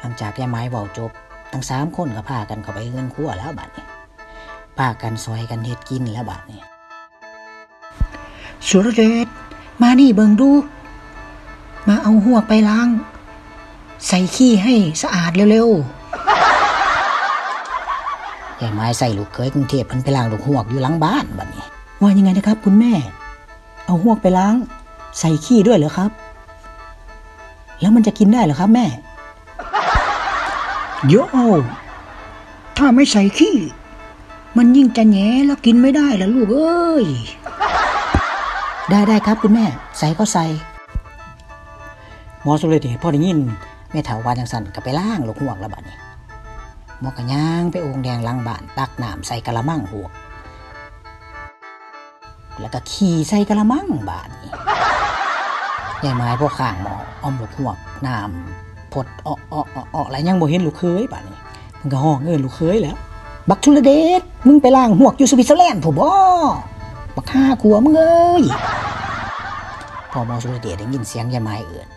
หลังจากยายไม้เว้าจบทั้ง3คนก็พากันเข้าไปเฮือนครัวแล้วบัดนี้พากันซอยกันเฮ็ดกินแล้วบัดนี้สุรเดชมานี่เบิ่งดูมาเอาหวกไปล้างใส่ขี้ให้สะอาดเร็วๆยายไม้ใส่ลูกเขยกรุงเทพเพิ่นไปล้างลูกหวกอยู่หลังบ้านบัดนี้ว่ายังไงนะครับคุณแม่เอาหวกไปล้างใส่ขี้ด้วยเหรอครับแล้วมันจะกินได้เหรอครับแม่โย่ถ้าไม่ใส่ขี้มันยิ่งจะแหงแล้วกินไม่ได้ล่ะลูกเอ้ยได้ครับคุณแม่ใส่ก็ใส่หมอสุรเดชพอได้ยินแม่เฒ่าว่าจังซั่นก็ไปล้างลูกหวกแล้วบัดนี้หมอก็ย่างไปโอ่งแดงหลังบ้านตักน้ำใส่กะละมังหวกแล้วก็ขี่ใส่กะละมังบาดนี้ยายไม้พวกข้างหมออ้อมลูกหวกน้ำพดออกแล้วยังบ่เห็นลูกเคยบาดนี้มันก็ห้องลูกเคยแล้วบักสุรเดชมึงไปล้างหวกอยู่สวิตเซอร์แลนด์พุ่นบ่บักฆ่าขัวมึงเอ้ยพอหมอสุรเดชได้ยินเสียงยายไม้เอิ้น